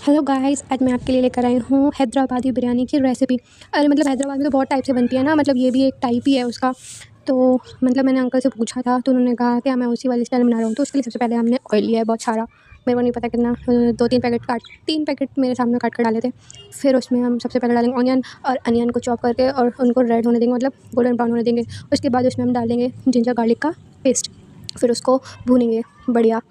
Hello guys, आज मैं आपके लिए लेकर आई हूँ हैदराबादी बिरयानी की रेसिपी। अरे मतलब हैदराबाद में तो बहुत टाइप से बनती है ना, मतलब ये भी एक टाइप ही है उसका। तो मतलब मैंने अंकल से पूछा था तो उन्होंने कहा कि मैं उसी वाली स्टाइल में बना रहा हूँ। तो उसके लिए सबसे पहले हमने ऑयल लिया है बहुत सारा, मेरे को नहीं पता कितना, 3 पैकेट मेरे सामने काट कर डाले थे। फिर उसमें हम सबसे पहले डालेंगे ऑनियन, और अनियन को चॉप करके और उनको रेड होने देंगे, मतलब गोल्डन ब्राउन होने देंगे। उसके बाद उसमें हम डालेंगे जिंजर गार्लिक का पेस्ट, फिर उसको भूनेंगे बढ़िया।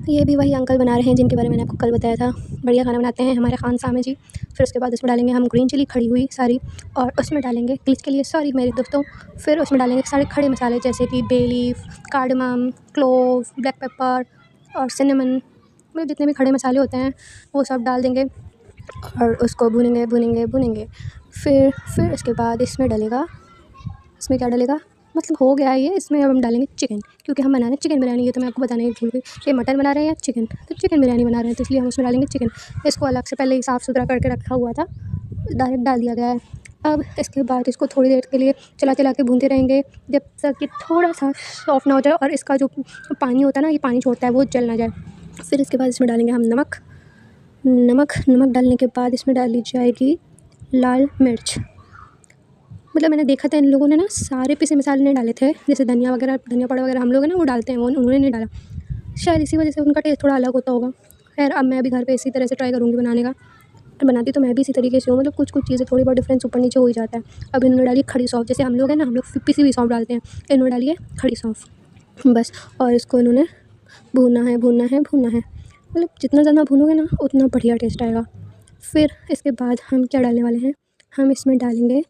ये भी वही अंकल बना रहे हैं जिनके बारे में मैंने आपको कल बताया था। बढ़िया खाना बनाते हैं हमारे खान साहब जी। फिर उसके बाद उसमें डालेंगे हम ग्रीन चिली खड़ी हुई सारी, और उसमें डालेंगे ग्लिच के लिए सॉरी मेरे दोस्तों। फिर उसमें डालेंगे सारे खड़े मसाले जैसे कि bay leaf, cardamom, clove, black pepper और सिनेमन, मतलब जितने भी खड़े मसाले होते हैं वो सब डाल देंगे और उसको भूनेंगे भूनेंगे भूनेंगे। फिर उसके बाद इसमें क्या डलेगा, मतलब हो गया ये। इसमें अब हम डालेंगे चिकन, क्योंकि हम बना रहे हैं चिकन बिरयानी। ये तो मैं आपको बताने ही भूल गई, ये मटन बना रहे हैं या चिकन, तो चिकन बिरयानी बना रहे हैं तो इसलिए हम उसमें डालेंगे चिकन। इसको अलग से पहले ही साफ़ सुथरा करके रखा हुआ था, डायरेक्ट डाल दिया गया है। अब इसके बाद इसको थोड़ी देर के लिए चला चला के भूनते रहेंगे जब तक कि थोड़ा सा सॉफ्ट ना हो जाए और इसका जो पानी होता है ना, ये पानी छोड़ता है, वो जल ना जाए। फिर इसके बाद इसमें डालेंगे हम नमक। नमक डालने के बाद इसमें डाली जाएगी लाल मिर्च। मतलब मैंने देखा था इन लोगों ने ना सारे पिसे मसाले नहीं डाले थे, जैसे धनिया वगैरह, धनिया पाउडर वगैरह हम लोग हैं ना वो डालते हैं, वो उन्होंने नहीं डाला। शायद इसी वजह से उनका टेस्ट थोड़ा अलग होता होगा। खैर अब मैं भी घर पे इसी तरह से ट्राई करूँगी बनाने का, और बनाती तो मैं भी इसी तरीके से हूँ, मतलब कुछ चीज़ें थोड़ी बहुत डिफरेंस ऊपर नीचे हो ही जाता है। अब इन्होंने डाली खड़ी सौंफ, जैसे हम लोग हैं ना, हम लोग पिसी हुई सौंफ डालते हैं, इन्होंने डाली है खड़ी सौंफ बस। और इसको इन्होंने भूनना है भूनना है भूनना है, मतलब जितना ज़्यादा भूनोगे ना उतना बढ़िया टेस्ट आएगा। फिर इसके बाद हम क्या डालने वाले हैं, हम इसमें डालेंगे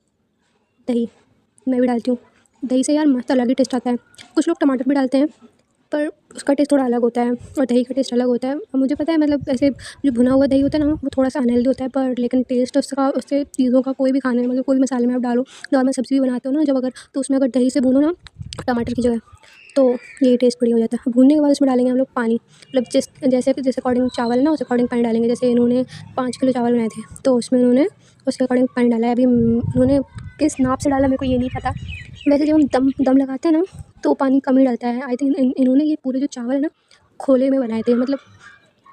दही। मैं भी डालती हूँ दही से, यार मस्त अलग ही टेस्ट आता है। कुछ लोग टमाटर भी डालते हैं पर उसका टेस्ट थोड़ा अलग होता है और दही का टेस्ट अलग होता है। और मुझे पता है, मतलब ऐसे जो भुना हुआ दही होता है ना वो थोड़ा सा अनहेल्दी होता है, पर लेकिन टेस्ट उसका, उससे चीज़ों का कोई भी खाने में, मतलब कोई भी मसाले में आप डालो, नॉर्मल सब्ज़ी भी बनाते हो ना जब, अगर तो उसमें अगर दही से भूनो ना टमाटर की जगह, तो ये टेस्ट बढ़िया हो जाता है। भूनने के बाद उसमें डालेंगे हम लोग पानी, मतलब जैसे अकॉर्डिंग चावल ना उस अकॉर्डिंग पानी डालेंगे। जैसे इन्होंने 5 किलो चावल बनाए थे तो उसमें उन्होंने उसके अकॉर्डिंग पानी डाला है। अभी उन्होंने किस नाप से डाला मेरे को ये नहीं पता। वैसे जब हम दम लगाते हैं ना तो पानी कम ही डलता है। आई थिंक इन्होंने ये पूरे जो चावल है ना खोले में बनाए थे, मतलब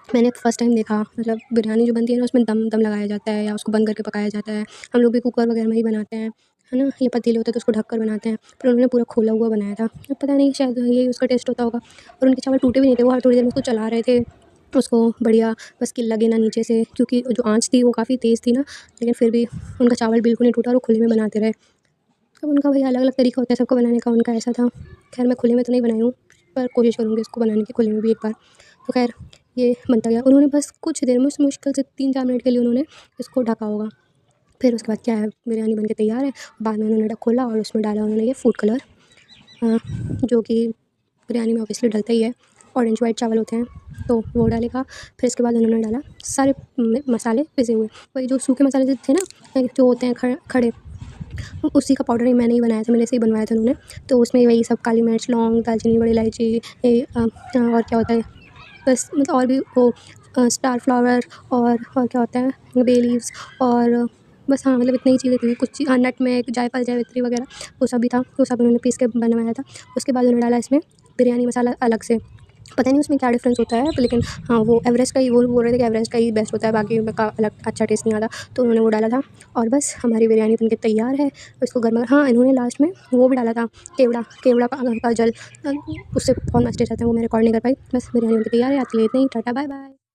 मैंने फर्स्ट टाइम देखा। मतलब बिरयानी जो बनती है ना उसमें दम लगाया जाता है या उसको बंद करके पकाया जाता है। हम लोग भी कुकर वगैरह में ही बनाते हैं, है ना, ये पतीले होते हैं तो उसको ढक कर बनाते हैं, पर उन्होंने पूरा खोला हुआ बनाया था। अब पता नहीं, शायद यही उसका टेस्ट होता होगा। और उनके चावल टूटे भी नहीं थे, वो हर थोड़ी देर में उसको चला रहे थे उसको बढ़िया, बस कि लगे ना नीचे से, क्योंकि जो आँच थी वो काफ़ी तेज़ थी ना, लेकिन फिर भी उनका चावल बिल्कुल नहीं टूटा और वो खुले में बनाते रहे। अब उनका भाई अलग अलग तरीका होता है सबको बनाने का, उनका ऐसा था। खैर मैं खुले में तो नहीं बनाई हूँ, पर कोशिश करूँगी इसको बनाने की खुले में भी एक बार। तो खैर ये बनता गया। उन्होंने बस कुछ देर में, मुश्किल से 3-4 मिनट के लिए उन्होंने इसको ढका होगा। फिर उसके बाद क्या है, बिरयानी बन के तैयार है। बाद में उन्होंने खोला और उसमें डाला उन्होंने ये फूड कलर, जो कि बिरयानी में ऑब्वियसली डलता ही है। ऑरेंज वाइट चावल होते हैं तो वो डालेगा। फिर इसके बाद उन्होंने डाला सारे मसाले पिसे हुए, वही जो सूखे मसाले जो थे ना, जो होते हैं खड़े, उसी का पाउडर ही मैंने ही बनाया था, मैंने से ही बनवाया था उन्होंने। तो उसमें वही सब काली मिर्च, लौंग, दालचीनी, बड़ी इलायची, और क्या होता है, बस मतलब और भी वो स्टार फ्लावर, और क्या होता है, बे लीव्स, और बस हाँ, मतलब इतनी ही चीज़ें थी। कुछ चीज़ नटमेग, जायफल, जावित्री वगैरह वो सब भी था, वो सब उन्होंने पीस के बनवाया था। उसके बाद उन्होंने डाला इसमें बिरयानी मसाला अलग से। पता नहीं उसमें क्या डिफ़रेंस होता है, पर लेकिन हाँ, वो एवरेस्ट का ही, वो बोल रहे थे कि एवरेस्ट का ही बेस्ट होता है, बाकी का अलग अच्छा टेस्ट नहीं आता। तो उन्होंने वो डाला था और बस हमारी बिरयानी बन के तैयार है। इसको गर्मा, हाँ, इन्होंने लास्ट में वो भी डाला था, केवड़ा का जल, उससे बहुत मस्त टेस्ट आता है, वो मैं रिकॉर्ड नहीं कर पाई। बस बिरयानी बन के तैयार है। आज के लिए इतना ही, टाटा बाय बाय।